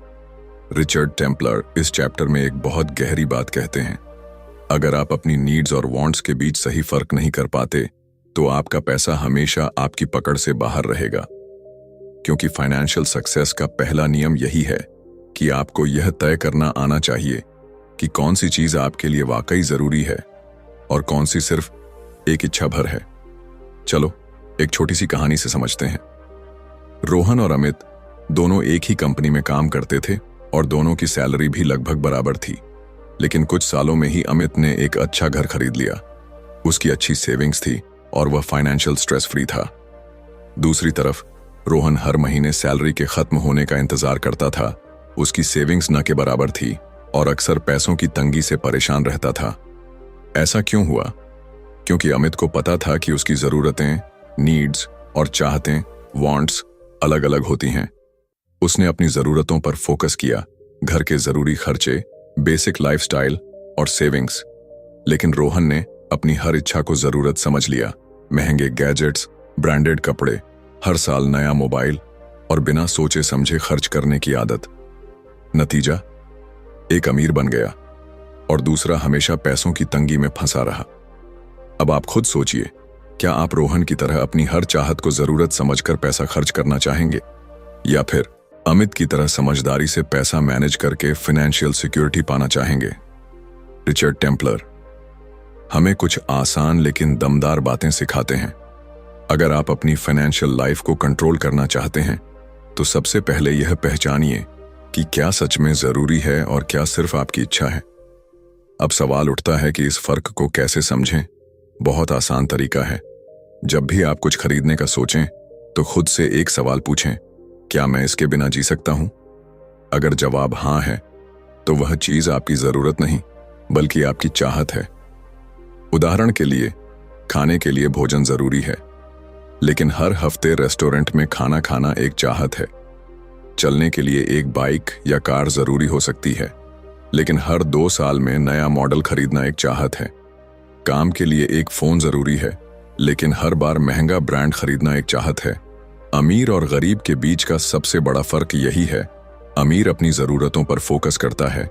रिचर्ड टेम्पलर इस चैप्टर में एक बहुत गहरी बात कहते हैं, अगर आप अपनी नीड्स और वांट्स के बीच सही फर्क नहीं कर पाते तो आपका पैसा हमेशा आपकी पकड़ से बाहर रहेगा। क्योंकि फाइनेंशियल सक्सेस का पहला नियम यही है कि आपको यह तय करना आना चाहिए कि कौन सी चीज आपके लिए वाकई जरूरी है और कौन सी सिर्फ एक इच्छा भर है। चलो एक छोटी सी कहानी से समझते हैं। रोहन और अमित दोनों एक ही कंपनी में काम करते थे और दोनों की सैलरी भी लगभग बराबर थी। लेकिन कुछ सालों में ही अमित ने एक अच्छा घर खरीद लिया। उसकी अच्छी सेविंग्स थी और वह फाइनेंशियल स्ट्रेस फ्री था। दूसरी तरफ रोहन हर महीने सैलरी के खत्म होने का इंतजार करता था। उसकी सेविंग्स न के बराबर थी और अक्सर पैसों की तंगी से परेशान रहता था। ऐसा क्यों हुआ? क्योंकि अमित को पता था कि उसकी जरूरतें, नीड्स और चाहतें, वांट्स अलग अलग होती हैं। उसने अपनी जरूरतों पर फोकस किया, घर के जरूरी खर्चे, बेसिक लाइफस्टाइल और सेविंग्स। लेकिन रोहन ने अपनी हर इच्छा को जरूरत समझ लिया। महंगे गैजेट्स, ब्रांडेड कपड़े, हर साल नया मोबाइल और बिना सोचे समझे खर्च करने की आदत। नतीजा, एक अमीर बन गया और दूसरा हमेशा पैसों की तंगी में फंसा रहा। अब आप खुद सोचिए, क्या आप रोहन की तरह अपनी हर चाहत को जरूरत समझकर पैसा खर्च करना चाहेंगे, या फिर अमित की तरह समझदारी से पैसा मैनेज करके फाइनेंशियल सिक्योरिटी पाना चाहेंगे? रिचर्ड टेम्पलर हमें कुछ आसान लेकिन दमदार बातें सिखाते हैं। अगर आप अपनी फाइनेंशियल लाइफ को कंट्रोल करना चाहते हैं तो सबसे पहले यह पहचानिए कि क्या सच में जरूरी है और क्या सिर्फ आपकी इच्छा है। अब सवाल उठता है कि इस फर्क को कैसे समझें। बहुत आसान तरीका है। जब भी आप कुछ खरीदने का सोचें तो खुद से एक सवाल पूछें, क्या मैं इसके बिना जी सकता हूं? अगर जवाब हां है तो वह चीज आपकी जरूरत नहीं बल्कि आपकी चाहत है। उदाहरण के लिए, खाने के लिए भोजन जरूरी है, लेकिन हर हफ्ते रेस्टोरेंट में खाना खाना एक चाहत है। चलने के लिए एक बाइक या कार जरूरी हो सकती है, लेकिन हर 2 साल में नया मॉडल खरीदना एक चाहत है। काम के लिए एक फोन जरूरी है, लेकिन हर बार महंगा ब्रांड खरीदना एक चाहत है। अमीर और गरीब के बीच का सबसे बड़ा फर्क यही है, अमीर अपनी जरूरतों पर फोकस करता है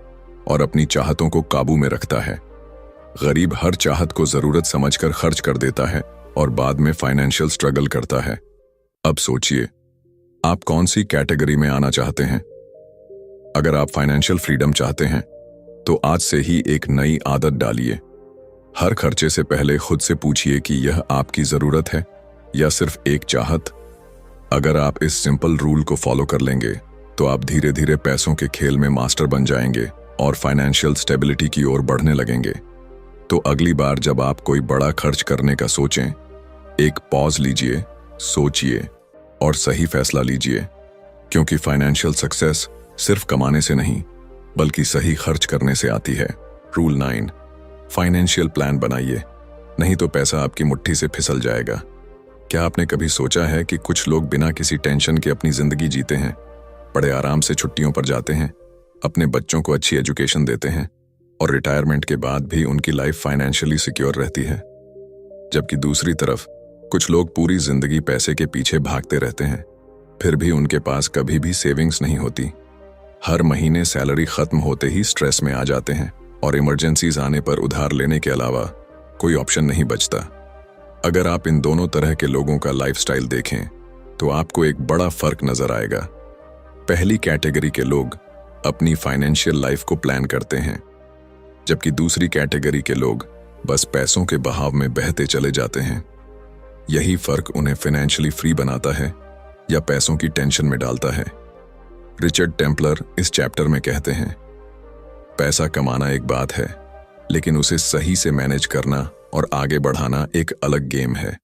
और अपनी चाहतों को काबू में रखता है। गरीब हर चाहत को जरूरत समझकर खर्च कर देता है और बाद में फाइनेंशियल स्ट्रगल करता है। अब सोचिए, आप कौन सी कैटेगरी में आना चाहते हैं? अगर आप फाइनेंशियल फ्रीडम चाहते हैं तो आज से ही एक नई आदत डालिए। हर खर्चे से पहले खुद से पूछिए कि यह आपकी जरूरत है या सिर्फ एक चाहत। अगर आप इस सिंपल रूल को फॉलो कर लेंगे तो आप धीरे धीरे पैसों के खेल में मास्टर बन जाएंगे और फाइनेंशियल स्टेबिलिटी की ओर बढ़ने लगेंगे। तो अगली बार जब आप कोई बड़ा खर्च करने का सोचें, एक पॉज लीजिए, सोचिए और सही फैसला लीजिए, क्योंकि फाइनेंशियल सक्सेस सिर्फ कमाने से नहीं बल्कि सही खर्च करने से आती है। रूल 9, फाइनेंशियल प्लान बनाइए, नहीं तो पैसा आपकी मुट्ठी से फिसल जाएगा। क्या आपने कभी सोचा है कि कुछ लोग बिना किसी टेंशन के अपनी जिंदगी जीते हैं? बड़े आराम से छुट्टियों पर जाते हैं, अपने बच्चों को अच्छी एजुकेशन देते हैं और रिटायरमेंट के बाद भी उनकी लाइफ फाइनेंशियली सिक्योर रहती है। जबकि दूसरी तरफ कुछ लोग पूरी जिंदगी पैसे के पीछे भागते रहते हैं, फिर भी उनके पास कभी भी सेविंग्स नहीं होती। हर महीने सैलरी खत्म होते ही स्ट्रेस में आ जाते हैं और इमरजेंसीज आने पर उधार लेने के अलावा कोई ऑप्शन नहीं बचता। अगर आप इन दोनों तरह के लोगों का लाइफस्टाइल देखें तो आपको एक बड़ा फर्क नजर आएगा। पहली कैटेगरी के लोग अपनी फाइनेंशियल लाइफ को प्लान करते हैं, जबकि दूसरी कैटेगरी के लोग बस पैसों के बहाव में बहते चले जाते हैं। यही फर्क उन्हें फाइनेंशियली फ्री बनाता है या पैसों की टेंशन में डालता है। रिचर्ड टेम्पलर इस चैप्टर में कहते हैं, पैसा कमाना एक बात है, लेकिन उसे सही से मैनेज करना और आगे बढ़ाना एक अलग गेम है।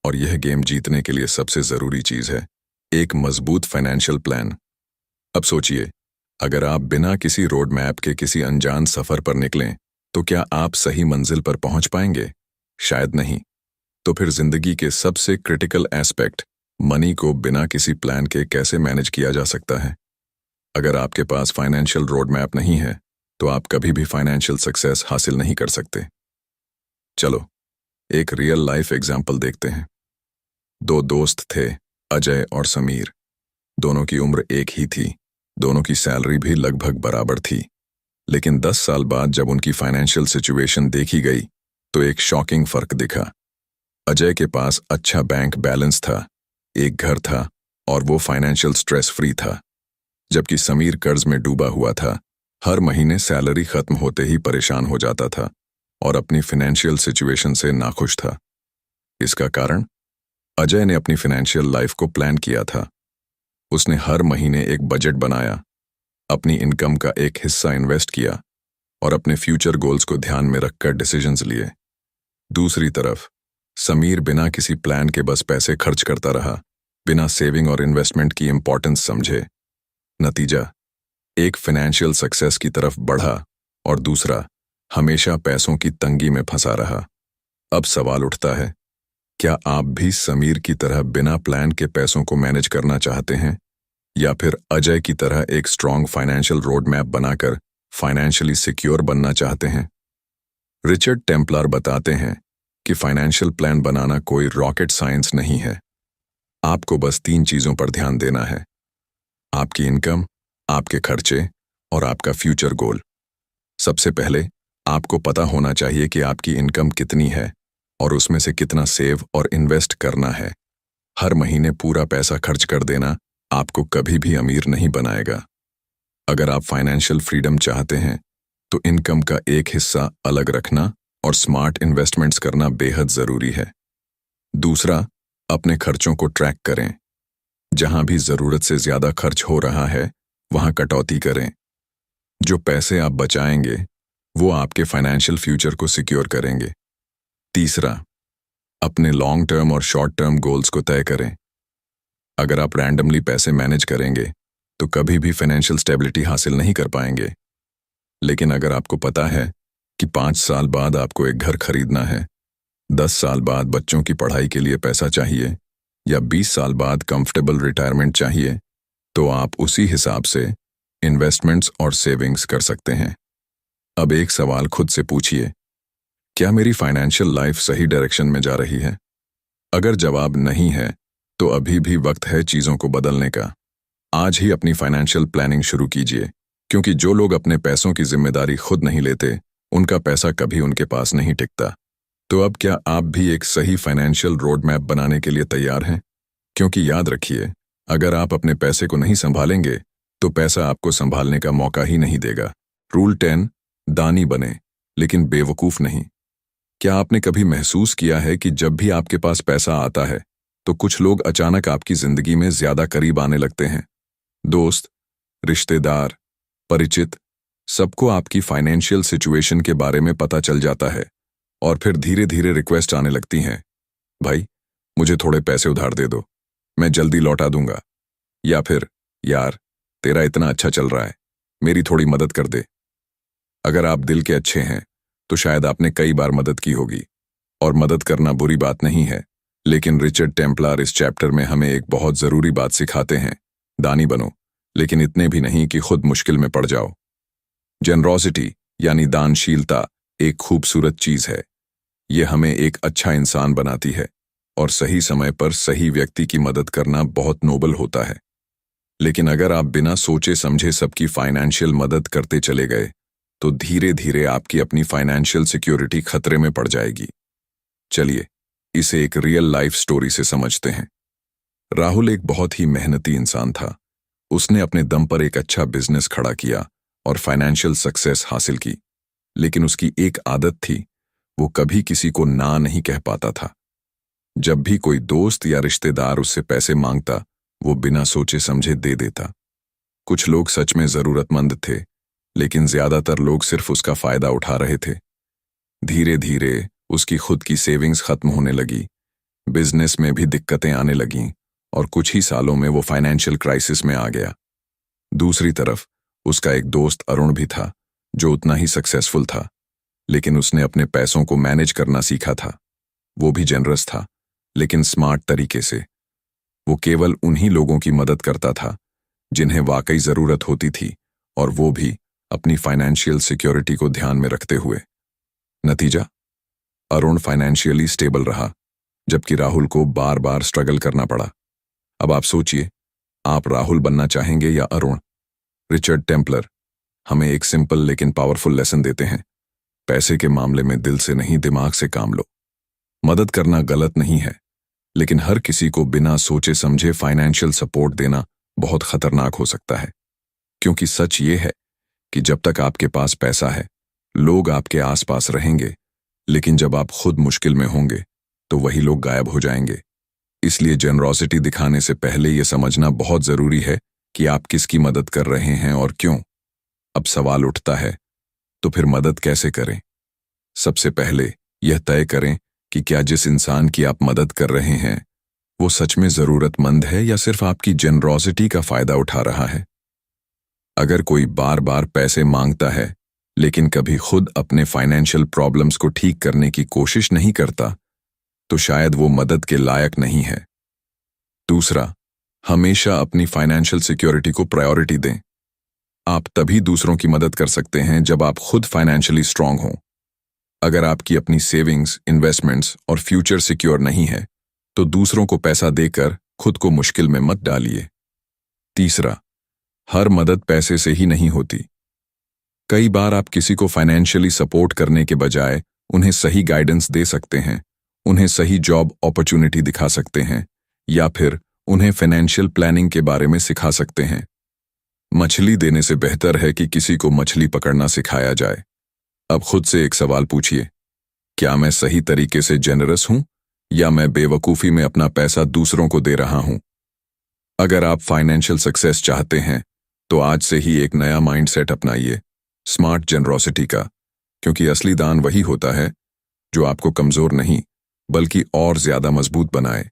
और यह गेम जीतने के लिए सबसे जरूरी चीज है एक मजबूत फाइनेंशियल प्लान। अब सोचिए, अगर आप बिना किसी रोड मैप के किसी अनजान सफर पर निकलें तो क्या आप सही मंजिल पर पहुंच पाएंगे? शायद नहीं। तो फिर जिंदगी के सबसे क्रिटिकल एस्पेक्ट मनी को बिना किसी प्लान के कैसे मैनेज किया जा सकता है? अगर आपके पास फाइनेंशियल रोड मैप नहीं है तो आप कभी भी फाइनेंशियल सक्सेस हासिल नहीं कर सकते। चलो एक रियल लाइफ एग्जाम्पल देखते हैं। दो दोस्त थे, अजय और समीर। दोनों की उम्र एक ही थी, दोनों की सैलरी भी लगभग बराबर थी। लेकिन 10 साल बाद जब उनकी फाइनेंशियल सिचुएशन देखी गई तो एक शॉकिंग फर्क दिखा। अजय के पास अच्छा बैंक बैलेंस था, एक घर था और वो फाइनेंशियल स्ट्रेस फ्री था, जबकि समीर कर्ज में डूबा हुआ था, हर महीने सैलरी खत्म होते ही परेशान हो जाता था और अपनी फाइनेंशियल सिचुएशन से नाखुश था। इसका कारण, अजय ने अपनी फाइनेंशियल लाइफ को प्लान किया था। उसने हर महीने एक बजट बनाया, अपनी इनकम का एक हिस्सा इन्वेस्ट किया और अपने फ्यूचर गोल्स को ध्यान में रखकर डिसीजंस लिए। दूसरी तरफ समीर बिना किसी प्लान के बस पैसे खर्च करता रहा, बिना सेविंग और इन्वेस्टमेंट की इंपॉर्टेंस समझे। नतीजा, एक फाइनेंशियल सक्सेस की तरफ बढ़ा और दूसरा हमेशा पैसों की तंगी में फंसा रहा। अब सवाल उठता है, क्या आप भी समीर की तरह बिना प्लान के पैसों को मैनेज करना चाहते हैं, या फिर अजय की तरह एक स्ट्रॉन्ग फाइनेंशियल रोड मैप बनाकर फाइनेंशियली सिक्योर बनना चाहते हैं? रिचर्ड टेम्पलर बताते हैं कि फाइनेंशियल प्लान बनाना कोई रॉकेट साइंस नहीं है। आपको बस 3 चीजों पर ध्यान देना है: आपकी इनकम, आपके खर्चे और आपका फ्यूचर गोल। सबसे पहले आपको पता होना चाहिए कि आपकी इनकम कितनी है और उसमें से कितना सेव और इन्वेस्ट करना है। हर महीने पूरा पैसा खर्च कर देना आपको कभी भी अमीर नहीं बनाएगा। अगर आप फाइनेंशियल फ्रीडम चाहते हैं तो इनकम का एक हिस्सा अलग रखना और स्मार्ट इन्वेस्टमेंट्स करना बेहद जरूरी है। दूसरा, अपने खर्चों को ट्रैक करें। जहां भी जरूरत से ज्यादा खर्च हो रहा है वहां कटौती करें। जो पैसे आप बचाएंगे वो आपके फाइनेंशियल फ्यूचर को सिक्योर करेंगे। तीसरा, अपने लॉन्ग टर्म और शॉर्ट टर्म गोल्स को तय करें। अगर आप रैंडमली पैसे मैनेज करेंगे तो कभी भी फाइनेंशियल स्टेबिलिटी हासिल नहीं कर पाएंगे। लेकिन अगर आपको पता है कि 5 साल बाद आपको एक घर खरीदना है, 10 साल बाद बच्चों की पढ़ाई के लिए पैसा चाहिए या 20 साल बाद कंफर्टेबल रिटायरमेंट चाहिए, तो आप उसी हिसाब से इन्वेस्टमेंट्स और सेविंग्स कर सकते हैं। अब एक सवाल खुद से पूछिए, क्या मेरी फाइनेंशियल लाइफ सही डायरेक्शन में जा रही है? अगर जवाब नहीं है तो अभी भी वक्त है चीजों को बदलने का। आज ही अपनी फाइनेंशियल प्लानिंग शुरू कीजिए, क्योंकि जो लोग अपने पैसों की जिम्मेदारी खुद नहीं लेते उनका पैसा कभी उनके पास नहीं टिकता। तो अब क्या आप भी एक सही फाइनेंशियल रोड मैप बनाने के लिए तैयार हैं? क्योंकि याद रखिए, अगर आप अपने पैसे को नहीं संभालेंगे तो पैसा आपको संभालने का मौका ही नहीं देगा। रूल 10, दानी बने लेकिन बेवकूफ नहीं। क्या आपने कभी महसूस किया है कि जब भी आपके पास पैसा आता है तो कुछ लोग अचानक आपकी जिंदगी में ज्यादा करीब आने लगते हैं? दोस्त, रिश्तेदार, परिचित, सबको आपकी फाइनेंशियल सिचुएशन के बारे में पता चल जाता है और फिर धीरे धीरे रिक्वेस्ट आने लगती हैं, भाई मुझे थोड़े पैसे उधार दे दो, मैं जल्दी लौटा दूंगा। या फिर, यार तेरा इतना अच्छा चल रहा है, मेरी थोड़ी मदद कर दे। अगर आप दिल के अच्छे हैं तो शायद आपने कई बार मदद की होगी, और मदद करना बुरी बात नहीं है। लेकिन रिचर्ड टेम्पलर इस चैप्टर में हमें एक बहुत जरूरी बात सिखाते हैं, दानी बनो, लेकिन इतने भी नहीं कि खुद मुश्किल में पड़ जाओ। जेनरोसिटी यानी दानशीलता एक खूबसूरत चीज है। ये हमें एक अच्छा इंसान बनाती है और सही समय पर सही व्यक्ति की मदद करना बहुत नोबल होता है। लेकिन अगर आप बिना सोचे समझे सबकी फाइनेंशियल मदद करते चले गए तो धीरे धीरे आपकी अपनी फाइनेंशियल सिक्योरिटी खतरे में पड़ जाएगी। चलिए इसे एक रियल लाइफ स्टोरी से समझते हैं। राहुल एक बहुत ही मेहनती इंसान था। उसने अपने दम पर एक अच्छा बिजनेस खड़ा किया और फाइनेंशियल सक्सेस हासिल की। लेकिन उसकी एक आदत थी, वो कभी किसी को ना नहीं कह पाता था। जब भी कोई दोस्त या रिश्तेदार उससे पैसे मांगता, वो बिना सोचे समझे दे देता। कुछ लोग सच में जरूरतमंद थे, लेकिन ज्यादातर लोग सिर्फ उसका फायदा उठा रहे थे। धीरे धीरे उसकी खुद की सेविंग्स खत्म होने लगी, बिजनेस में भी दिक्कतें आने लगीं और कुछ ही सालों में वो फाइनेंशियल क्राइसिस में आ गया। दूसरी तरफ उसका एक दोस्त अरुण भी था, जो उतना ही सक्सेसफुल था, लेकिन उसने अपने पैसों को मैनेज करना सीखा था। वो भी जनरस था, लेकिन स्मार्ट तरीके से। वो केवल उन्हीं लोगों की मदद करता था जिन्हें वाकई जरूरत होती थी, और वो भी अपनी फाइनेंशियल सिक्योरिटी को ध्यान में रखते हुए। नतीजा, अरुण फाइनेंशियली स्टेबल रहा, जबकि राहुल को बार बार स्ट्रगल करना पड़ा। अब आप सोचिए, आप राहुल बनना चाहेंगे या अरुण? रिचर्ड टेम्पलर हमें एक सिंपल लेकिन पावरफुल लेसन देते हैं। पैसे के मामले में दिल से नहीं, दिमाग से काम लो। मदद करना गलत नहीं है, लेकिन हर किसी को बिना सोचे समझे फाइनेंशियल सपोर्ट देना बहुत खतरनाक हो सकता है। क्योंकि सच ये है कि जब तक आपके पास पैसा है, लोग आपके आसपास रहेंगे, लेकिन जब आप खुद मुश्किल में होंगे तो वही लोग गायब हो जाएंगे। इसलिए जेनरोसिटी दिखाने से पहले यह समझना बहुत जरूरी है कि आप किसकी मदद कर रहे हैं और क्यों। अब सवाल उठता है, तो फिर मदद कैसे करें? सबसे पहले यह तय करें कि क्या जिस इंसान की आप मदद कर रहे हैं वो सच में जरूरतमंद है या सिर्फ आपकी जेनरोसिटी का फायदा उठा रहा है। अगर कोई बार बार पैसे मांगता है लेकिन कभी खुद अपने फाइनेंशियल प्रॉब्लम्स को ठीक करने की कोशिश नहीं करता, तो शायद वो मदद के लायक नहीं है। दूसरा, हमेशा अपनी फाइनेंशियल सिक्योरिटी को प्रायोरिटी दें। आप तभी दूसरों की मदद कर सकते हैं जब आप खुद फाइनेंशियली स्ट्रांग हों। अगर आपकी अपनी सेविंग्स, इन्वेस्टमेंट्स और फ्यूचर सिक्योर नहीं है, तो दूसरों को पैसा देकर खुद को मुश्किल में मत डालिए। तीसरा, हर मदद पैसे से ही नहीं होती। कई बार आप किसी को फाइनेंशियली सपोर्ट करने के बजाय उन्हें सही गाइडेंस दे सकते हैं, उन्हें सही जॉब अपॉर्चुनिटी दिखा सकते हैं, या फिर उन्हें फाइनेंशियल प्लानिंग के बारे में सिखा सकते हैं। मछली देने से बेहतर है कि किसी को मछली पकड़ना सिखाया जाए। अब खुद से एक सवाल पूछिए, क्या मैं सही तरीके से जेनरस हूं या मैं बेवकूफ़ी में अपना पैसा दूसरों को दे रहा हूं? अगर आप फाइनेंशियल सक्सेस चाहते हैं तो आज से ही एक नया माइंडसेट अपनाइए, स्मार्ट जेनरोसिटी का, क्योंकि असली दान वही होता है जो आपको कमज़ोर नहीं बल्कि और ज़्यादा मजबूत बनाए।